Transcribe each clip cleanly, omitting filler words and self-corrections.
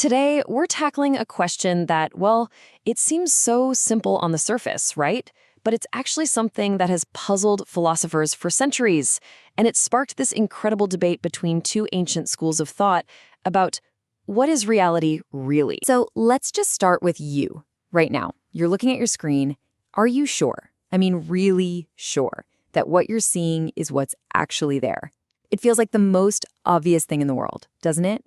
Today, we're tackling a question that, well, it seems so simple on the surface, right? But it's actually something that has puzzled philosophers for centuries, and it sparked this incredible debate between two ancient schools of thought about what is reality really? So let's just start with you right now. You're looking at your screen. Are you sure? I mean, really sure that what you're seeing is what's actually there? It feels like the most obvious thing in the world, doesn't it?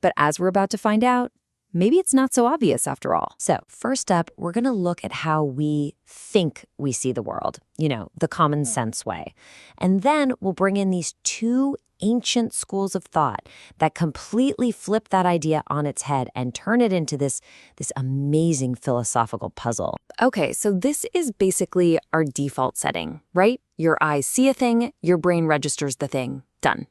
But as we're about to find out, maybe it's not so obvious after all. So first up, we're going to look at how we think we see the world, the common sense way. And then we'll bring in these two ancient schools of thought that completely flip that idea on its head and turn it into this amazing philosophical puzzle. Okay, so this is basically our default setting, right? Your eyes see a thing, your brain registers the thing. Done.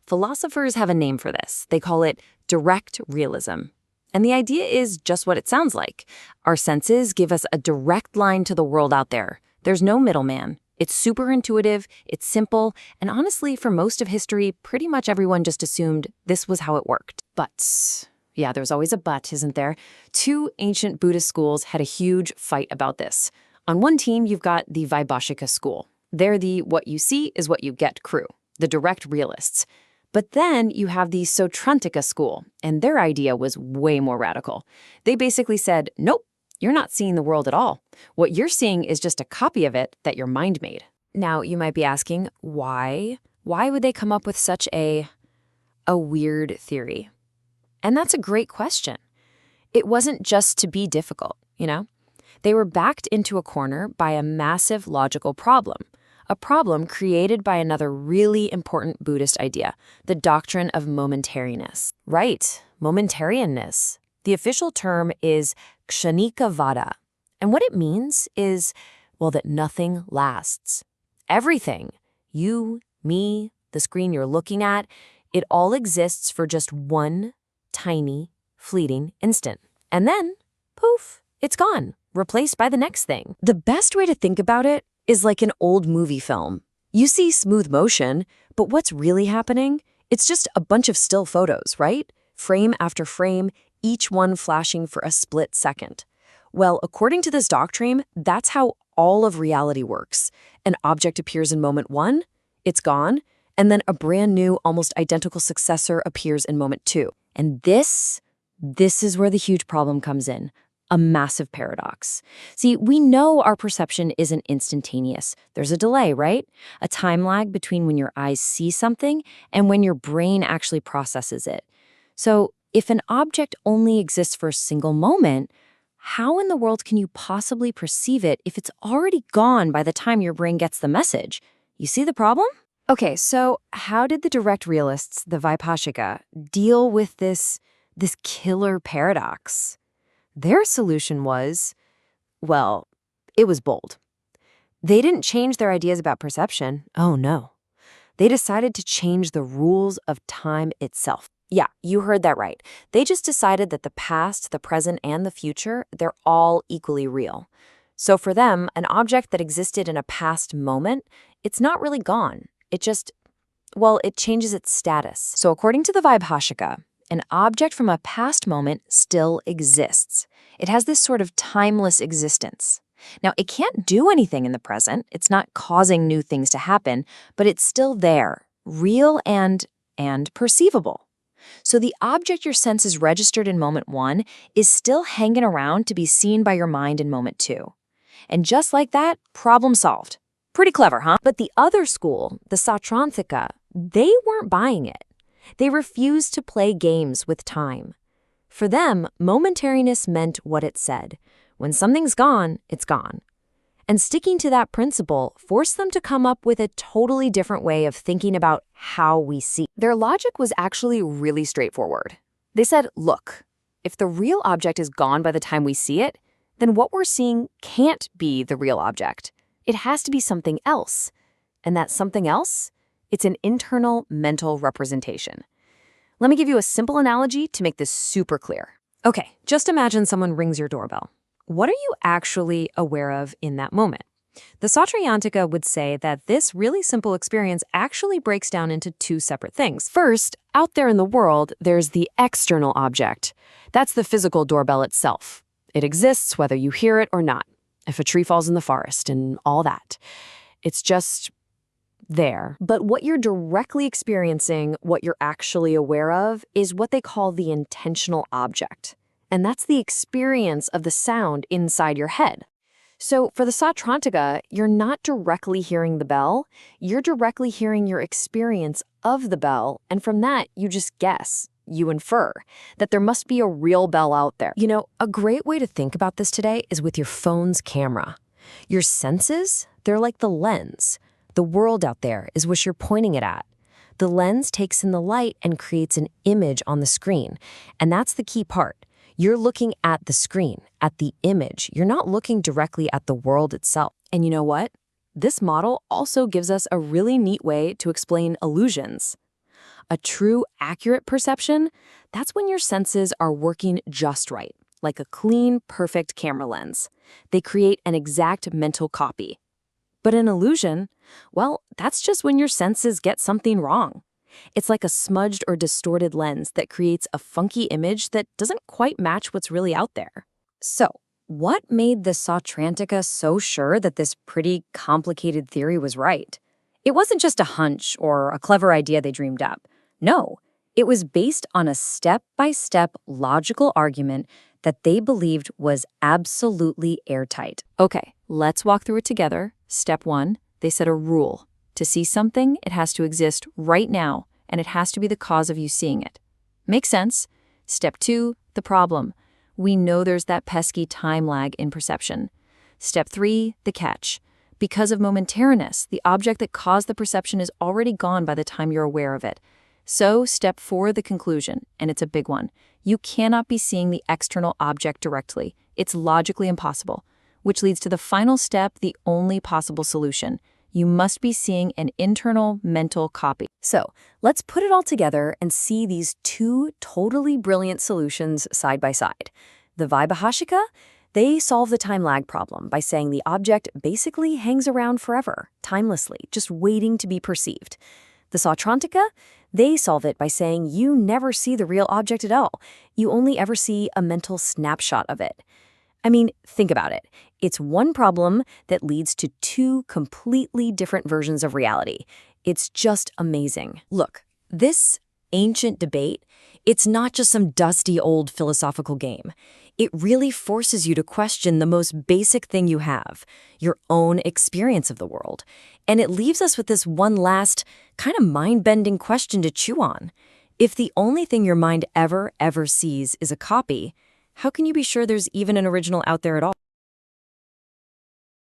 Philosophers have a name for this. They call it direct realism. And the idea is just what it sounds like. Our senses give us a direct line to the world out there. There's no middleman. It's super intuitive, it's simple, and honestly, for most of history, pretty much everyone just assumed this was how it worked. But, yeah, there's always a but, isn't there? Two ancient Buddhist schools had a huge fight about this. On one team, you've got the Vaibhashika school. They're the what you see is what you get crew, the direct realists. But then you have the Sautrantika school, and their idea was way more radical. They basically said, nope, you're not seeing the world at all. What you're seeing is just a copy of it that your mind made. Now, you might be asking, why? Why would they come up with such a weird theory? And that's a great question. It wasn't just to be difficult, They were backed into a corner by a massive logical problem. A problem created by another really important Buddhist idea, the doctrine of momentariness. Right, momentariness. The official term is kshanika vada. And what it means is, that nothing lasts. Everything, you, me, the screen you're looking at, it all exists for just one tiny, fleeting instant. And then, poof, it's gone, replaced by the next thing. The best way to think about it is like an old movie film. You see smooth motion, but what's really happening? It's just a bunch of still photos, right? Frame after frame, each one flashing for a split second. Well, according to this doctrine, that's how all of reality works. An object appears in moment one, it's gone, and then a brand new, almost identical successor appears in moment two. And this is where the huge problem comes in. A massive paradox. See, we know our perception isn't instantaneous. There's a delay, right? A time lag between when your eyes see something and when your brain actually processes it. So if an object only exists for a single moment, how in the world can you possibly perceive it if it's already gone by the time your brain gets the message? You see the problem? Okay, so how did the direct realists, the Vaibhashika, deal with this killer paradox? Their solution was, it was bold. They didn't change their ideas about perception. Oh, no. They decided to change the rules of time itself. Yeah, you heard that right. They just decided that the past, the present, and the future, they're all equally real. So for them, an object that existed in a past moment, it's not really gone. It just, it changes its status. So according to the Vaibhashika, an object from a past moment still exists. It has this sort of timeless existence. Now, it can't do anything in the present. It's not causing new things to happen, but it's still there, real and perceivable. So the object your senses registered in moment one is still hanging around to be seen by your mind in moment two. And just like that, problem solved. Pretty clever, huh? But the other school, the Sautrantika, they weren't buying it. They refused to play games with time. For them, momentariness meant what it said. When something's gone, it's gone. And sticking to that principle forced them to come up with a totally different way of thinking about how we see. Their logic was actually really straightforward. They said, look, if the real object is gone by the time we see it, then what we're seeing can't be the real object. It has to be something else. And that something else? It's an internal mental representation. Let me give you a simple analogy to make this super clear. Okay, just imagine someone rings your doorbell. What are you actually aware of in that moment? The Sautrantika would say that this really simple experience actually breaks down into two separate things. First, out there in the world, there's the external object. That's the physical doorbell itself. It exists whether you hear it or not. If a tree falls in the forest and all that. It's just there. But what you're directly experiencing, what you're actually aware of, is what they call the intentional object. And that's the experience of the sound inside your head. So for the Sautrantika, you're not directly hearing the bell, you're directly hearing your experience of the bell, and from that, you just guess, you infer, that there must be a real bell out there. You know, a great way to think about this today is with your phone's camera. Your senses, they're like the lens. The world out there is what you're pointing it at. The lens takes in the light and creates an image on the screen, and that's the key part. You're looking at the screen, at the image. You're not looking directly at the world itself. And you know what? This model also gives us a really neat way to explain illusions. A true, accurate perception, that's when your senses are working just right, like a clean, perfect camera lens. They create an exact mental copy. But an illusion, well, that's just when your senses get something wrong. It's like a smudged or distorted lens that creates a funky image that doesn't quite match what's really out there. So, what made the Sautrantika so sure that this pretty complicated theory was right? It wasn't just a hunch or a clever idea they dreamed up. No, it was based on a step-by-step logical argument that they believed was absolutely airtight. Okay, let's walk through it together. Step 1, they set a rule. To see something, it has to exist right now, and it has to be the cause of you seeing it. Makes sense? Step 2, the problem. We know there's that pesky time lag in perception. Step 3, the catch. Because of momentariness, the object that caused the perception is already gone by the time you're aware of it. So, step 4, the conclusion, and it's a big one. You cannot be seeing the external object directly. It's logically impossible, which leads to the final step, the only possible solution. You must be seeing an internal mental copy. So, let's put it all together and see these two totally brilliant solutions side by side. The Vaibhashika, they solve the time lag problem by saying the object basically hangs around forever, timelessly, just waiting to be perceived. The Sautrantika, they solve it by saying you never see the real object at all. You only ever see a mental snapshot of it. I mean, think about it. It's one problem that leads to two completely different versions of reality. It's just amazing. Look, this ancient debate, it's not just some dusty old philosophical game. It really forces you to question the most basic thing you have, your own experience of the world. And it leaves us with this one last, kind of mind-bending question to chew on. If the only thing your mind ever sees is a copy, how can you be sure there's even an original out there at all?